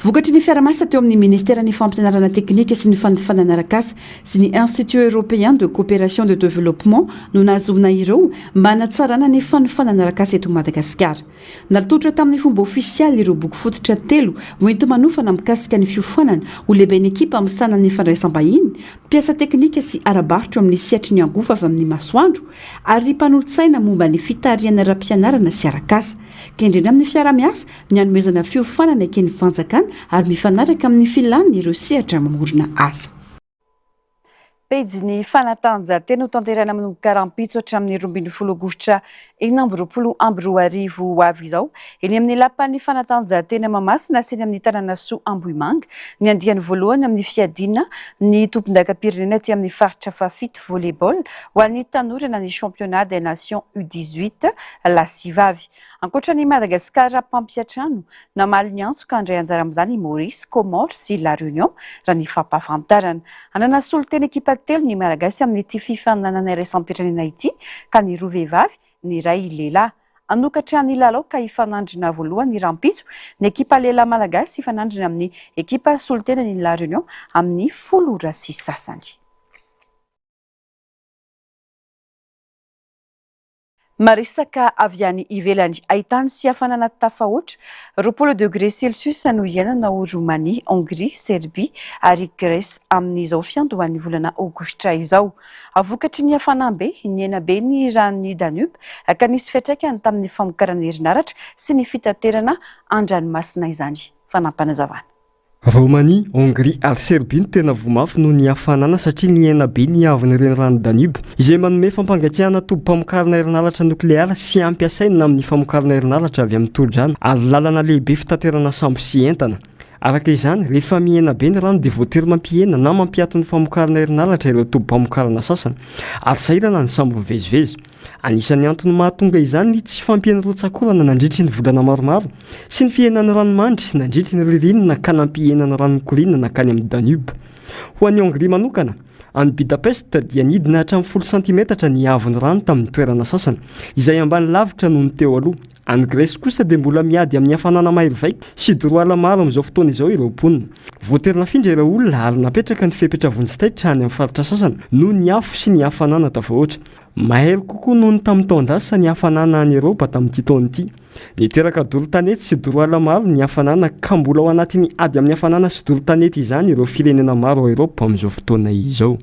Vokatry ny fiaramasina teo amin'ny ministère ny fampianarana teknika sy ny fandefanana arakasa sy ny Institut Européen de Coopération de Développement no nahazoana ireo mba hanatsarana ny fanofanana arakasa eto Madagasikara. Nalatotra tamin'ny fomba ofisialy ireo boky fototra 3 hoento manofana mikasika ny fiofanana ho lehiben'ny ekipa amin'ny sanan'ny fandraisam-bahiny, mpiasa teknika sy arabarotro amin'ny siatry ny angofa avy amin'ny masoandro ary mpanolotsaina momba ny fitariana ra-pianarana sy arakasa. Kendrena amin'ny fiara-miasa ny hanomezana fiofanana ekeny fanjakana ary mifanaraka amin'ny filàny ireo sehatra mamorona asa. Pejy ny fanatanjahantena ho tanterana manomboka rahampitso hatramin'ny 12 aogositra 2024 ho avy izao eny amin'ny lapan'ny fanatanjahantena Mahamasina sy eny amin'ny tanàna Soa Ambohimanga ny andiany voalohany amin'ny fiadina ny tompon-daika-pirenena aty amin'ny faritra fafito volleyball ho an'ny tanora ny championnat des nations U18 lasivavy. Ankoatran'ny Madagasikara mpampiatrano namaly ny antsoka andray anjara amin'izany Maurice, Comores sy La Réunion raha ny fampahafantarana. Anana solotena ekipa telo ny Malagasy amin'ity fifaninanana iraisam-pirenena ity ka ny roa vehivavy ny iray lehilahy. Anokatra ny lalao ka hifanandrina voalohany rahampitso ny ekipa lehilahy Malagasy hifanandrina amin'ny ekipa solotena ny La Réunion amin'ny 10 ora sy sasany. Marisaka avy any ivelany ahitany sy hafanana tafahoatra 20 degré Celsius no iainana ao Roumanie, Hongrie, Serbie ary Grèce amin'izao fiandohan'ny volana aogositra izao. Avokatry ny hafanambe, ny enabe ny ranon'ny Danube ka nisy fiantraikany tamin'ny famokarana herinaratra sy ny fitaterana an-dranomasina izany. Fanampanazavana. Roumanie, Hongrie ary Serbie no tena vomafy noho ny hafanana satria ny ena be ny avin'ireny rano Danube izay manome fampangatsiahana tobo-pamokarana herinaratra nokleara sy ampiasaina amin'ny famokarana herinaratra avy amin'ny toro-drano ary lalana lehibe fitaterana sambo sy entana. Araka izany, rehefa miena be ny rano dia voatery mampihena na mampiato ny famokarana herinaratra ireo tobo-pamokarana sasany ary sahirana ny sambo mivezivezy. Anisan'ny antony mahatonga izany ny tsy fampiana rotsakorana nandritry ny volana maromaro sy ny fihenan'ny ranomandry nandritry ny ririnina ka nampihenan'ny rano mikorinana nakany amin'ny Danube. Ho an'ny Hongrie manokana, any Budapest dia nidina hatramin'ny 10 cm ny avon'ny rano tamin'ny toerana sasany izay ambany lavitra noho ny teo aloha. Any Grèce kosa dia mbola miady amin'ny hafanana mahery vaika sy doroala maro amin'izao fotoana izao ireo mponina. Voatery nafindra ireo olona ary napetraka ny fepetra vonjitaitra any amin'ny faritra sasany noho ny afo sy ny hafanana tafahoatra. Mahery kokoa noho ny tamin'ny taon-dasa ny hafanana any Eropa tamin'ity taona ity. Niteraka doro-tanety sy doroala maro ny hafanana ka mbola ao anatin'ny ady amin'ny hafanana sy doro-tanety izany ireo firenena maro ao Eropa amin'izao fotoana izao.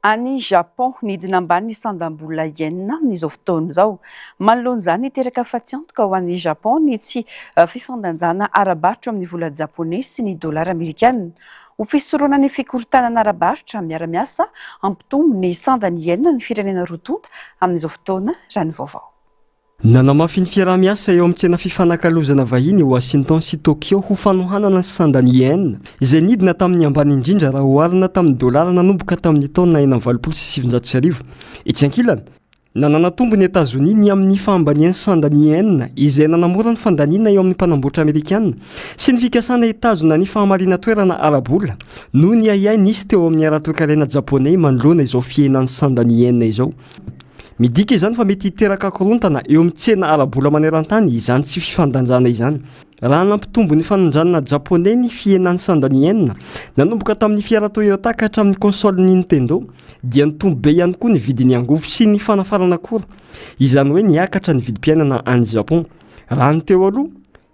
Any Japon nidina ambany ny sandam-bola yen amin'izao fotoana izao. Manoloana izany niteraka fahatsiantoka ho an'ny Japon ny tsy fifandanjana arabarotro amin'ny vola japoney sy ny dolara amerikanina. Ho fisoroana ny fikorontanana arabarotro miara-miasa ampitombo ny sandany yen ny firenena rotonta amin'izao fotoana raha ny vaovao. Nanamafy ny fiaraha-miasa eo amin'ny tsena fifanakalozana vahiny eo Washington sy Tokyo ho fanohanana ny sandany yen izay nidina tamin'ny ambany indrindra raha oharina tamin'ny dolara nanomboka tamin'ny taona 1970. Etsy ankilany, nanana tombo ny Etazonia ny amin'ny fahambanian'ny sandany yen izay nanamora ny fandaniana eo amin'ny mpanamboatra Amerikanina sy ny fikasana hitazona ny fahamarina toerana arabola noho ny aiay nisy teo amin'ny ara-toe-karena japoney manoloana izao fihenan'ny sandany yen izao. Midika izany fa mety hiteraka korontana eo amin'ny tsena arabola maneran-tany izany tsy fifandanjana izany. Raha nampitombo ny fanondranana japoney ny fihenan'ny sandany yen nanomboka tamin'ny fiara Toyota ka hatramin'ny console Nintendo dia nitombo be ihany koa ny vidin'ny angovo sy ny fanafarana akora. Izany hoe niakatra ny vidim-piainana any Japon. Raha ny teo aloha,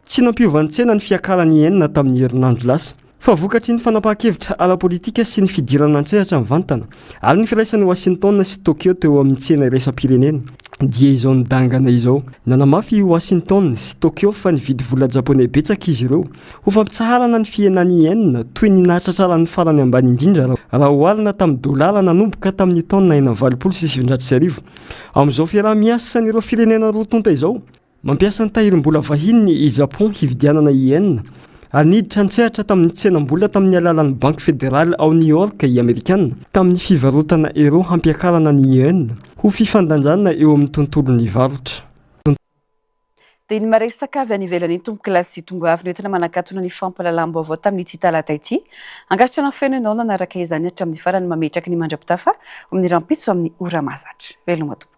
tsy nampiovan'ny tsena ny fiakaran'ny yen tamin'ny herinandro lasa. Fa vokatry ny fanapahan-kevitra ara-politika sy ny fidirana an-tsehatra mivantana ary ny firaisan'ny Washington sy Tokyo teo amin'ny tsena iraisam-pirenena. dia izao nidangana izao nanamafy i Washington sy Tokyo fa nividy vola japonais betsaka izy ireo ho fampitsaharana ny fiainany yen toy ny nahatratrara ny farany ambany indrindra raha oharina tamin'ny dolara nanomboka tamin'ny taona 1979 amin'izao fiaraha-miasa san'ireo firenena roa tonta izao mampiasa ny tahirim-bola vahiny i Japon hividianana yen ary niditra nitsehatra tamin'ny tsenam-bola tamin'ny alalan'ny banky federaly ao New York i Amerikana tamin'ny fivarotana euro hampiakarana ny yen ho fifandanjana eo amin'ny tontolon'ny varotra. Dia ny maresaka avy any ivelany tomboky lasy tonga avy noentina manakatona ny fampalalam-baovao tamin'ity talata ity angatrana feno ianao nanaraka izany hatramin'ny farany mametraka ny mandrapitafa amin'ny rampitso amin'ny ora mahazatra. Veloma tompoko.